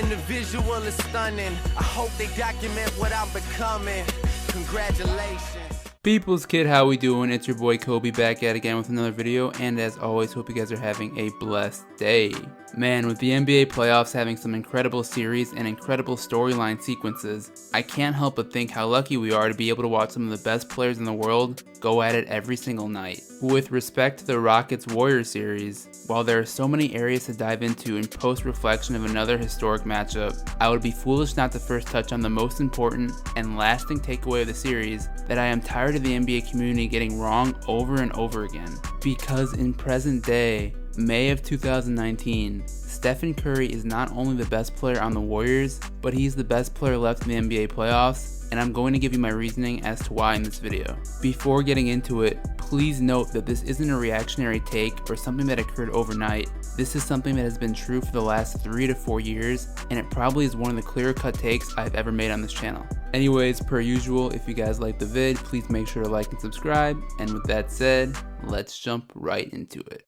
and the visual is stunning. I hope they document what I'm becoming. Congratulations. People's Kid, how we doing? It's your boy Kobe back at again with another video, and as always, hope you guys are having a blessed day. Man, with the NBA playoffs having some incredible series and incredible storyline sequences, I can't help but think how lucky we are to be able to watch some of the best players in the world go at it every single night. With respect to the Rockets-Warriors series, while there are so many areas to dive into in post-reflection of another historic matchup, I would be foolish not to first touch on the most important and lasting takeaway of the series that I am tired of the NBA community getting wrong over and over again. Because in present day, May of 2019, Stephen Curry is not only the best player on the Warriors, but he's the best player left in the NBA playoffs, and I'm going to give you my reasoning as to why in this video. Before getting into it, please note that this isn't a reactionary take or something that occurred overnight. This is something that has been true for the last 3 to 4 years, and it probably is one of the clearer cut takes I've ever made on this channel. Anyways, per usual, if you guys like the vid, please make sure to like and subscribe, and with that said, let's jump right into it.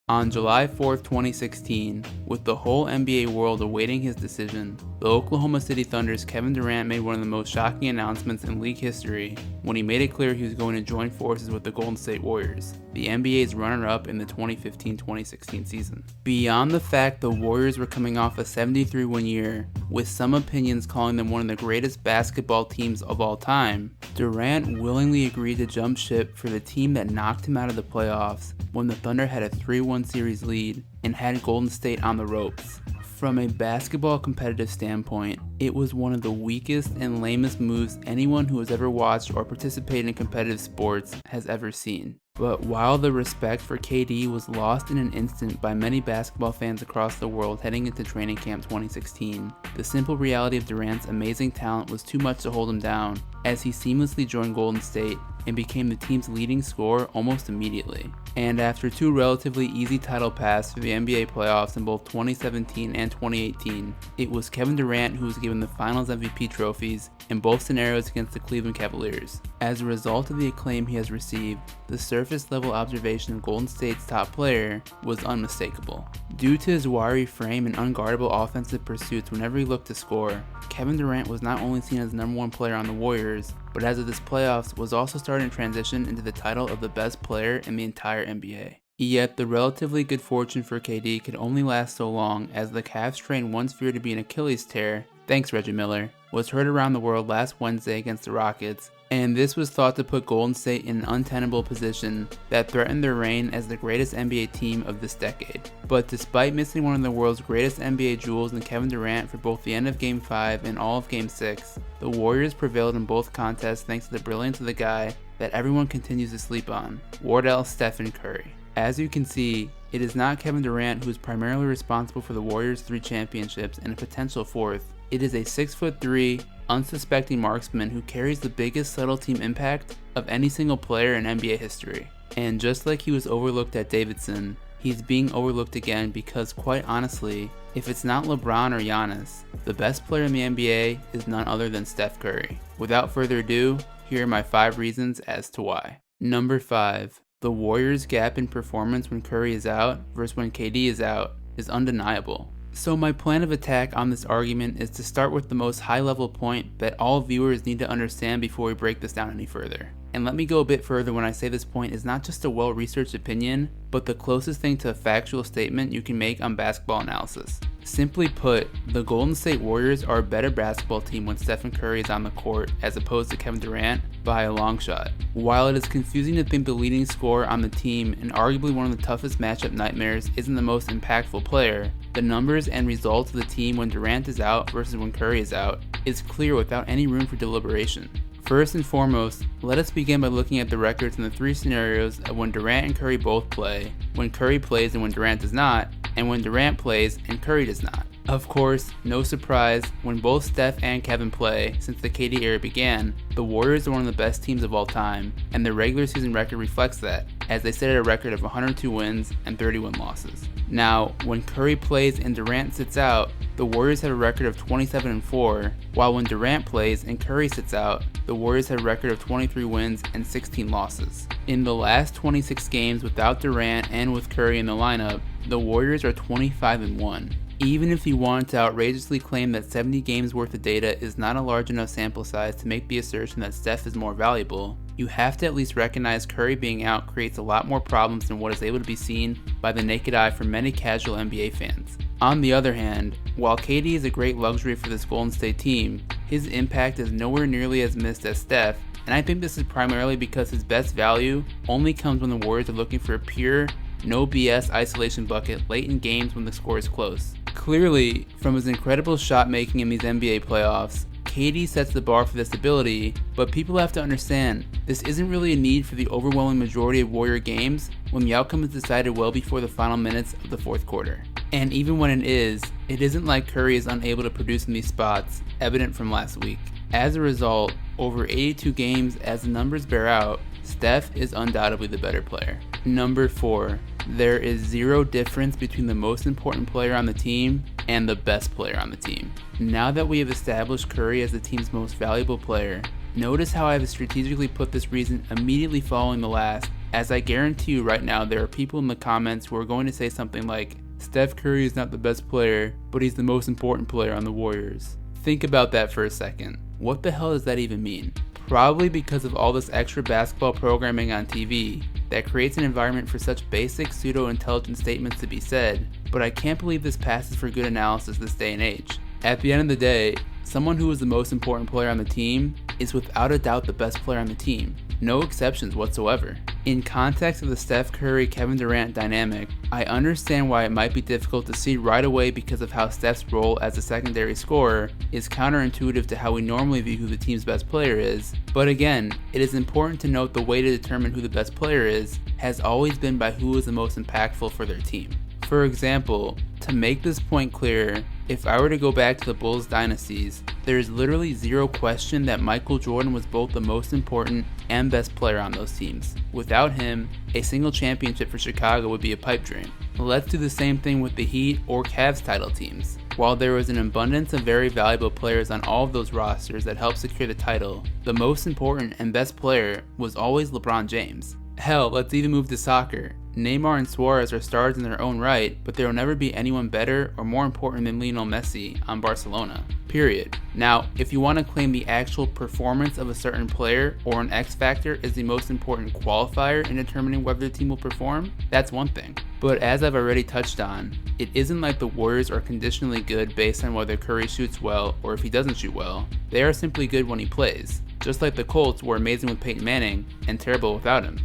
On July 4th, 2016, with the whole NBA world awaiting his decision, the Oklahoma City Thunder's Kevin Durant made one of the most shocking announcements in league history when he made it clear he was going to join forces with the Golden State Warriors, the NBA's runner-up in the 2015-2016 season. Beyond the fact the Warriors were coming off a 73-win year, with some opinions calling them one of the greatest basketball teams of all time, Durant willingly agreed to jump ship for the team that knocked him out of the playoffs when the Thunder had a 3-1 series lead and had Golden State on the ropes. From a basketball competitive standpoint, it was one of the weakest and lamest moves anyone who has ever watched or participated in competitive sports has ever seen. But while the respect for KD was lost in an instant by many basketball fans across the world heading into training camp 2016, the simple reality of Durant's amazing talent was too much to hold him down, as he seamlessly joined Golden State and became the team's leading scorer almost immediately. And after 2 relatively easy title paths for the NBA playoffs in both 2017 and 2018, it was Kevin Durant who was given the Finals MVP trophies in both scenarios against the Cleveland Cavaliers. As a result of the acclaim he has received, the surface level observation of Golden State's top player was unmistakable. Due to his wiry frame and unguardable offensive pursuits whenever he looked to score, Kevin Durant was not only seen as the #1 player on the Warriors, but as of this playoffs was also starting to transition into the title of the best player in the entire NBA. Yet the relatively good fortune for KD could only last so long, as the Cavs train once feared to be an Achilles tear, thanks Reggie Miller, was heard around the world last Wednesday against the Rockets, and this was thought to put Golden State in an untenable position that threatened their reign as the greatest NBA team of this decade. But despite missing one of the world's greatest NBA jewels in Kevin Durant for both the end of Game 5 and all of Game 6, the Warriors prevailed in both contests thanks to the brilliance of the guy that everyone continues to sleep on, Wardell Stephen Curry. As you can see, it is not Kevin Durant who is primarily responsible for the Warriors' 3 championships and a potential 4th. It is a 6'3", unsuspecting marksman who carries the biggest subtle team impact of any single player in NBA history. And just like he was overlooked at Davidson, he's being overlooked again because, quite honestly, if it's not LeBron or Giannis, the best player in the NBA is none other than Steph Curry. Without further ado, here are my 5 reasons as to why. Number 5. The Warriors' gap in performance when Curry is out versus when KD is out is undeniable. So my plan of attack on this argument is to start with the most high-level point that all viewers need to understand before we break this down any further. And let me go a bit further when I say this point is not just a well-researched opinion, but the closest thing to a factual statement you can make on basketball analysis. Simply put, the Golden State Warriors are a better basketball team when Stephen Curry is on the court as opposed to Kevin Durant by a long shot. While it is confusing to think the leading scorer on the team and arguably one of the toughest matchup nightmares isn't the most impactful player, the numbers and results of the team when Durant is out versus when Curry is out is clear without any room for deliberation. First and foremost, let us begin by looking at the records in the 3 scenarios of when Durant and Curry both play, when Curry plays and when Durant does not, and when Durant plays and Curry does not. Of course, no surprise, when both Steph and Kevin play since the KD era began, the Warriors are one of the best teams of all time, and their regular season record reflects that, as they sit at a record of 102 wins and 31 losses. Now, when Curry plays and Durant sits out, the Warriors have a record of 27-4, while when Durant plays and Curry sits out, the Warriors have a record of 23 wins and 16 losses. In the last 26 games without Durant and with Curry in the lineup, the Warriors are 25-1. Even if you wanted to outrageously claim that 70 games worth of data is not a large enough sample size to make the assertion that Steph is more valuable, you have to at least recognize Curry being out creates a lot more problems than what is able to be seen by the naked eye for many casual NBA fans. On the other hand, while KD is a great luxury for this Golden State team, his impact is nowhere nearly as missed as Steph, and I think this is primarily because his best value only comes when the Warriors are looking for a pure, no BS isolation bucket late in games when the score is close. Clearly, from his incredible shot making in these NBA playoffs, KD sets the bar for this ability, but people have to understand, this isn't really a need for the overwhelming majority of Warrior games when the outcome is decided well before the final minutes of the fourth quarter. And even when it isn't like Curry is unable to produce in these spots, evident from last week. As a result, over 82 games as the numbers bear out, Steph is undoubtedly the better player. Number 4. There is zero difference between the most important player on the team and the best player on the team. Now that we have established Curry as the team's most valuable player, notice how I have strategically put this reason immediately following the last, as I guarantee you right now there are people in the comments who are going to say something like, Steph Curry is not the best player, but he's the most important player on the Warriors. Think about that for a second. What the hell does that even mean? Probably because of all this extra basketball programming on TV that creates an environment for such basic pseudo-intelligent statements to be said, but I can't believe this passes for good analysis this day and age. At the end of the day, someone who is the most important player on the team is without a doubt the best player on the team. No exceptions whatsoever. In context of the Steph Curry Kevin Durant dynamic, I understand why it might be difficult to see right away because of how Steph's role as a secondary scorer is counterintuitive to how we normally view who the team's best player is, but again, it is important to note the way to determine who the best player is has always been by who is the most impactful for their team. For example, to make this point clearer, if I were to go back to the Bulls dynasties, there is literally zero question that Michael Jordan was both the most important and best player on those teams. Without him, a single championship for Chicago would be a pipe dream. Let's do the same thing with the Heat or Cavs title teams. While there was an abundance of very valuable players on all of those rosters that helped secure the title, the most important and best player was always LeBron James. Hell, let's even move to soccer. Neymar and Suarez are stars in their own right, but there will never be anyone better or more important than Lionel Messi on Barcelona. Period. Now, if you want to claim the actual performance of a certain player or an X factor is the most important qualifier in determining whether the team will perform, that's one thing. But as I've already touched on, it isn't like the Warriors are conditionally good based on whether Curry shoots well or if he doesn't shoot well. They are simply good when he plays, just like the Colts were amazing with Peyton Manning and terrible without him.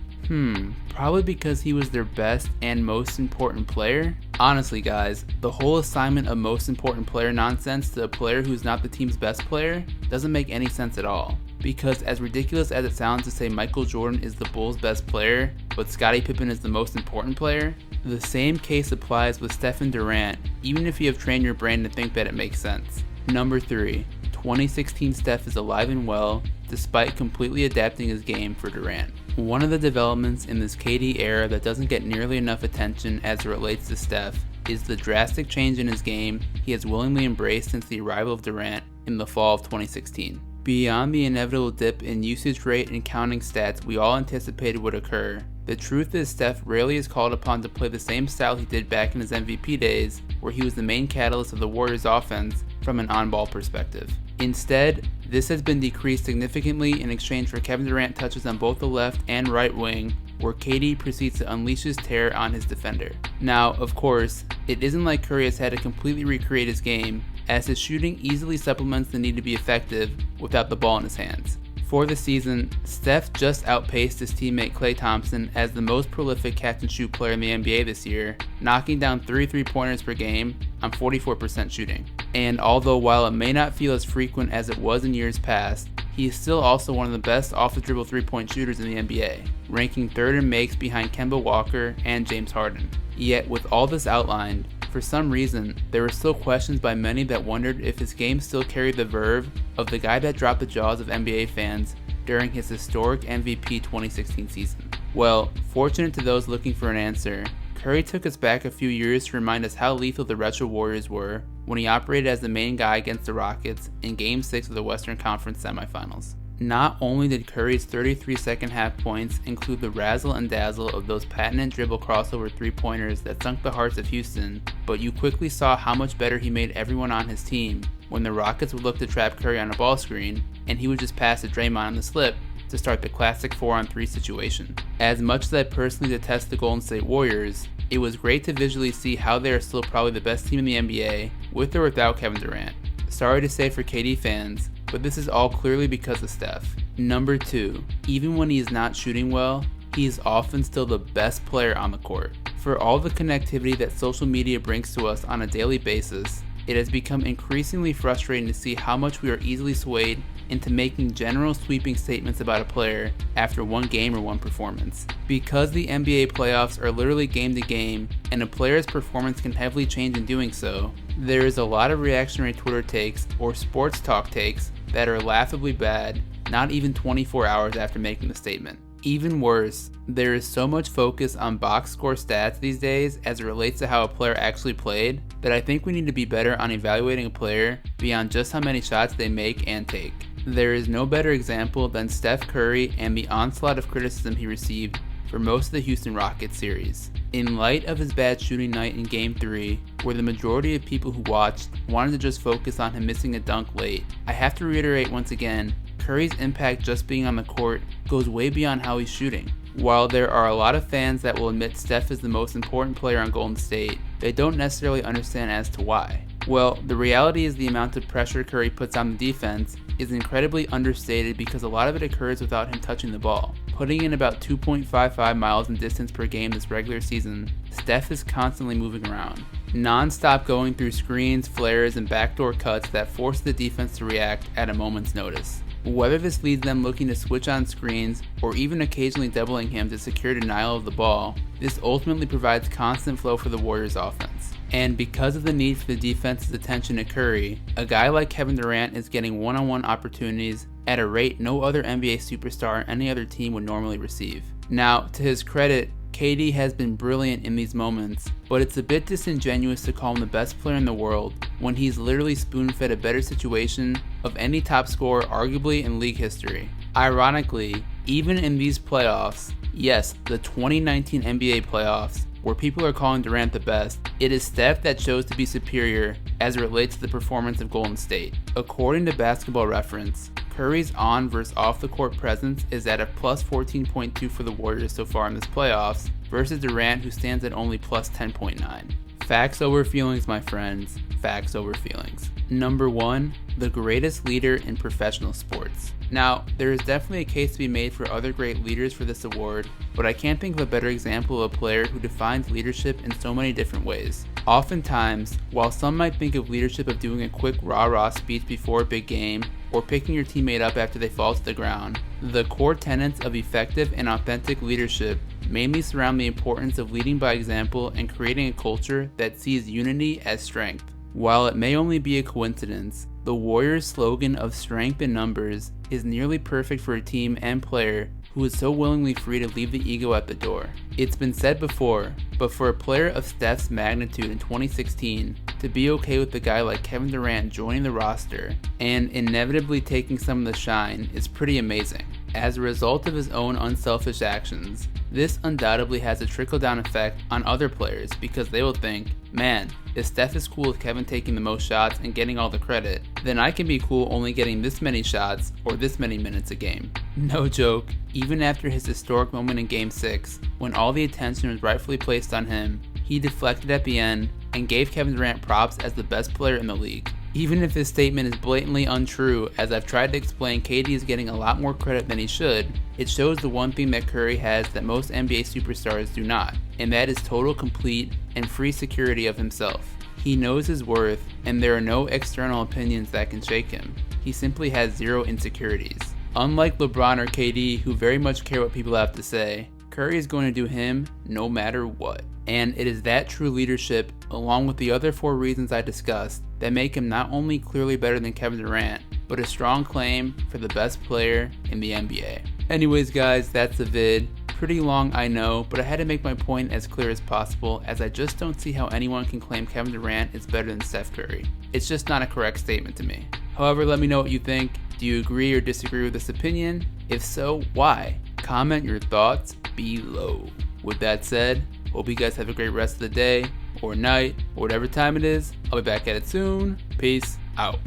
Probably because he was their best and most important player? Honestly guys, the whole assignment of most important player nonsense to a player who's not the team's best player doesn't make any sense at all. Because as ridiculous as it sounds to say Michael Jordan is the Bulls' best player, but Scottie Pippen is the most important player, the same case applies with Stephen Durant, even if you have trained your brain to think that it makes sense. Number 3. 2016 Steph is alive and well, despite completely adapting his game for Durant. One of the developments in this KD era that doesn't get nearly enough attention as it relates to Steph is the drastic change in his game he has willingly embraced since the arrival of Durant in the fall of 2016. Beyond the inevitable dip in usage rate and counting stats we all anticipated would occur, the truth is Steph rarely is called upon to play the same style he did back in his MVP days, where he was the main catalyst of the Warriors' offense from an on-ball perspective. Instead, this has been decreased significantly in exchange for Kevin Durant touches on both the left and right wing, where KD proceeds to unleash his terror on his defender. Now, of course, it isn't like Curry has had to completely recreate his game, as his shooting easily supplements the need to be effective without the ball in his hands. For the season, Steph just outpaced his teammate Klay Thompson as the most prolific catch-and-shoot player in the NBA this year, knocking down 3 3-pointers per game on 44% shooting. And although while it may not feel as frequent as it was in years past, he is still also one of the best off-the-dribble 3-point shooters in the NBA, ranking 3rd in makes behind Kemba Walker and James Harden. Yet with all this outlined, for some reason, there were still questions by many that wondered if his game still carried the verve of the guy that dropped the jaws of NBA fans during his historic MVP 2016 season. Well, fortunate to those looking for an answer, Curry took us back a few years to remind us how lethal the Retro Warriors were when he operated as the main guy against the Rockets in Game 6 of the Western Conference semifinals. Not only did Curry's 33 second half points include the razzle and dazzle of those patented dribble crossover three-pointers that sunk the hearts of Houston, but you quickly saw how much better he made everyone on his team when the Rockets would look to trap Curry on a ball screen and he would just pass to Draymond on the slip to start the classic 4-on-3 situation. As much as I personally detest the Golden State Warriors, it was great to visually see how they are still probably the best team in the NBA, with or without Kevin Durant. Sorry to say for KD fans, but this is all clearly because of Steph. Number 2, even when he is not shooting well, he is often still the best player on the court. For all the connectivity that social media brings to us on a daily basis, it has become increasingly frustrating to see how much we are easily swayed into making general sweeping statements about a player after one game or one performance. Because the NBA playoffs are literally game to game, and a player's performance can heavily change in doing so, there is a lot of reactionary Twitter takes or sports talk takes that are laughably bad, not even 24 hours after making the statement. Even worse, there is so much focus on box score stats these days as it relates to how a player actually played that I think we need to be better on evaluating a player beyond just how many shots they make and take. There is no better example than Steph Curry and the onslaught of criticism he received for most of the Houston Rockets series. In light of his bad shooting night in Game 3, where the majority of people who watched wanted to just focus on him missing a dunk late, I have to reiterate once again, Curry's impact just being on the court goes way beyond how he's shooting. While there are a lot of fans that will admit Steph is the most important player on Golden State, they don't necessarily understand as to why. Well, the reality is the amount of pressure Curry puts on the defense is incredibly understated because a lot of it occurs without him touching the ball. Putting in about 2.55 miles in distance per game this regular season, Steph is constantly moving around, non-stop going through screens, flares, and backdoor cuts that force the defense to react at a moment's notice. Whether this leads them looking to switch on screens or even occasionally doubling him to secure denial of the ball, this ultimately provides constant flow for the Warriors offense. And because of the need for the defense's attention to Curry, a guy like Kevin Durant is getting one-on-one opportunities at a rate no other NBA superstar or any other team would normally receive. Now, to his credit, KD has been brilliant in these moments, but it's a bit disingenuous to call him the best player in the world when he's literally spoon-fed a better situation of any top scorer arguably in league history. Ironically, even in these playoffs, yes, the 2019 NBA playoffs, where people are calling Durant the best, it is Steph that chose to be superior as it relates to the performance of Golden State. According to Basketball Reference, Curry's on versus off the court presence is at a plus 14.2 for the Warriors so far in this playoffs versus Durant, who stands at only plus 10.9. Facts over feelings, my friends. Facts over feelings. Number 1, the greatest leader in professional sports. Now, there is definitely a case to be made for other great leaders for this award, but I can't think of a better example of a player who defines leadership in so many different ways. Oftentimes, while some might think of leadership of doing a quick rah-rah speech before a big game, or picking your teammate up after they fall to the ground, the core tenets of effective and authentic leadership mainly surround the importance of leading by example and creating a culture that sees unity as strength. While it may only be a coincidence, the Warriors' slogan of strength in numbers is nearly perfect for a team and player who is so willingly free to leave the ego at the door. It's been said before, but for a player of Steph's magnitude in 2016 to be okay with a guy like Kevin Durant joining the roster and inevitably taking some of the shine is pretty amazing. As a result of his own unselfish actions, this undoubtedly has a trickle-down effect on other players because they will think, man, if Steph is cool with Kevin taking the most shots and getting all the credit, then I can be cool only getting this many shots or this many minutes a game. No joke, even after his historic moment in Game 6, when all the attention was rightfully placed on him, he deflected at the end and gave Kevin Durant props as the best player in the league. Even if this statement is blatantly untrue, as I've tried to explain, KD is getting a lot more credit than he should, it shows the one thing that Curry has that most NBA superstars do not, and that is total, complete, and free security of himself. He knows his worth, and there are no external opinions that can shake him. He simply has zero insecurities. Unlike LeBron or KD, who very much care what people have to say, Curry is going to do him no matter what. And it is that true leadership, along with the other 4 reasons I discussed, that make him not only clearly better than Kevin Durant, but a strong claim for the best player in the NBA. Anyways guys, that's the vid. Pretty long, I know, but I had to make my point as clear as possible, as I just don't see how anyone can claim Kevin Durant is better than Steph Curry. It's just not a correct statement to me. However, let me know what you think. Do you agree or disagree with this opinion? If so, why? Comment your thoughts below. With that said, hope you guys have a great rest of the day, or night, or whatever time it is. I'll be back at it soon. Peace out.